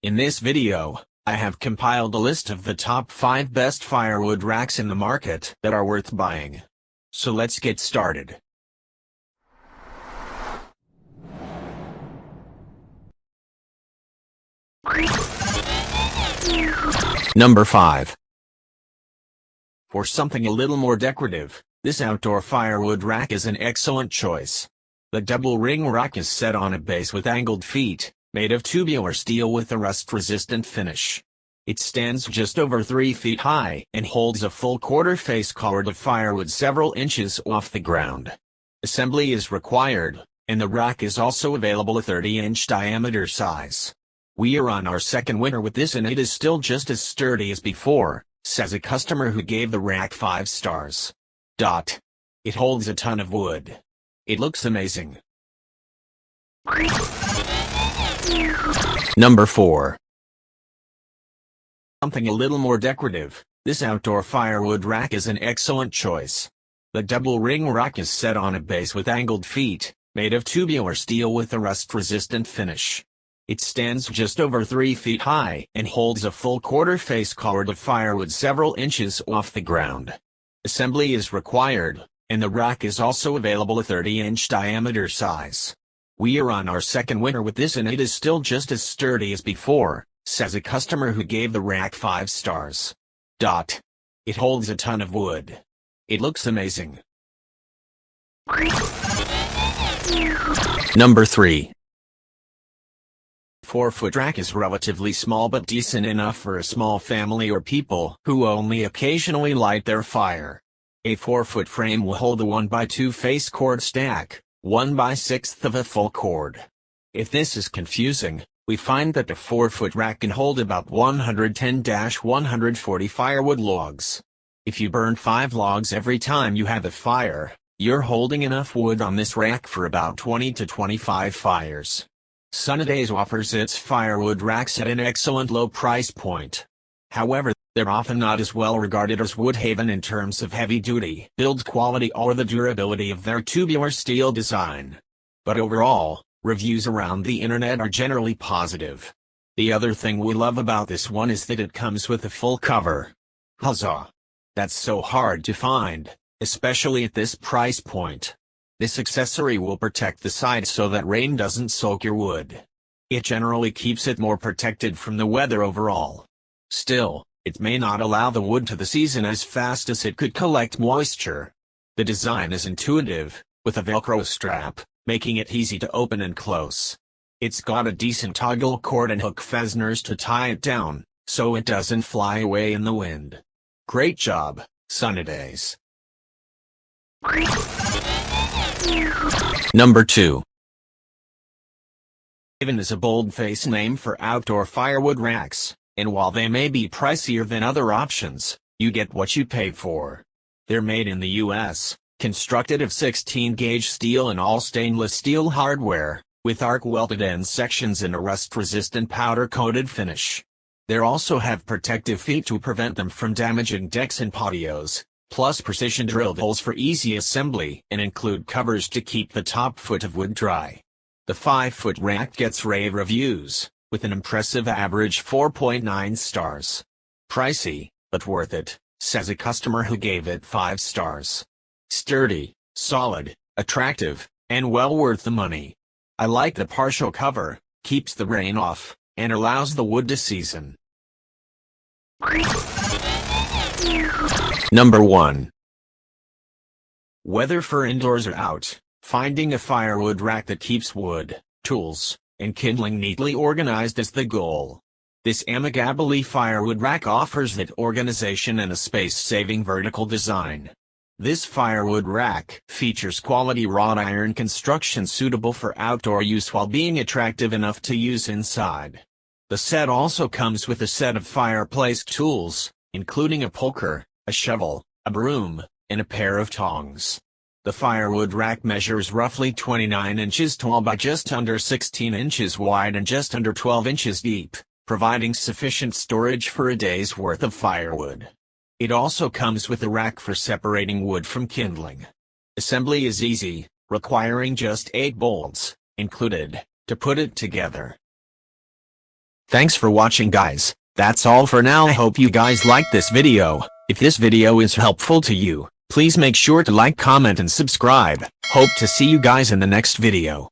In this video, I have compiled a list of the top 5 best firewood racks in the market that are worth buying. So let's get started. Number 5. For something a little more decorative, this outdoor firewood rack is an excellent choice. The double ring rack is set on a base with angled feet, made of tubular steel with a rust-resistant finish. It stands just over 3 feet high and holds a full quarter-face cord of firewood several inches off the ground. Assembly is required, and the rack is also available a 30-inch diameter size. We are on our second winter with this and it is still just as sturdy as before, says a customer who gave the rack 5 stars. It holds a ton of wood. It looks amazing. Number 4. Something a little more decorative, this outdoor firewood rack is an excellent choice. The double ring rack is set on a base with angled feet, made of tubular steel with a rust-resistant finish. It stands just over 3 feet high and holds a full quarter-face cord of firewood several inches off the ground. Assembly is required, and the rack is also available a 30-inch diameter size. We are on our second winter with this and it is still just as sturdy as before, says a customer who gave the rack 5 stars. It holds a ton of wood. It looks amazing. Number 3. 4-foot rack is relatively small but decent enough for a small family or people who only occasionally light their fire. A 4-foot frame will hold a 1x2 face cord stack, 1/6 of a full cord. If this is confusing, we find that the 4-foot rack can hold about 110-140 firewood logs. If you burn 5 logs every time you have a fire, you're holding enough wood on this rack for about 20 to 25 fires. Sundays offers its firewood racks at an excellent low price point. However, they're often not as well regarded as Woodhaven in terms of heavy-duty build quality or the durability of their tubular steel design. But overall, reviews around the internet are generally positive. The other thing we love about this one is that it comes with a full cover. Huzzah! That's so hard to find, especially at this price point. This accessory will protect the side so that rain doesn't soak your wood. It generally keeps it more protected from the weather overall. Still, it may not allow the wood to season as fast as it could collect moisture. The design is intuitive, with a Velcro strap, making it easy to open and close. It's got a decent toggle cord and hook fasteners to tie it down, so it doesn't fly away in the wind. Great job, Sundays. Number 2. Firewood is a bold-face name for outdoor firewood racks, and while they may be pricier than other options, you get what you pay for. They're made in the U.S., constructed of 16-gauge steel and all stainless steel hardware, with arc-welded end sections and a rust-resistant powder-coated finish. They also have protective feet to prevent them from damaging decks and patios, plus precision drill holes for easy assembly, and include covers to keep the top foot of wood dry. The 5-foot rack gets rave reviews, with an impressive average 4.9 stars. Pricey, but worth it, says a customer who gave it 5 stars. Sturdy, solid, attractive, and well worth the money. I like the partial cover, keeps the rain off, and allows the wood to season. Number 1. Whether for indoors or out, finding a firewood rack that keeps wood, tools, and kindling neatly organized is the goal. This amigably firewood rack offers that organization and a space-saving vertical design. This firewood rack features quality wrought iron construction suitable for outdoor use while being attractive enough to use inside. The set also comes with a set of Fireplace tools, including a poker, a shovel, a broom, and a pair of tongs. The firewood rack measures roughly 29 inches tall by just under 16 inches wide and just under 12 inches deep, providing sufficient storage for a day's worth of firewood. It also comes with a rack for separating wood from kindling. Assembly is easy, requiring just 8 bolts, included, to put it together. Thanks for watching, guys. That's all for now. I hope you guys liked this video. If this video is helpful to you, please make sure to like, comment, and subscribe. Hope to see you guys in the next video.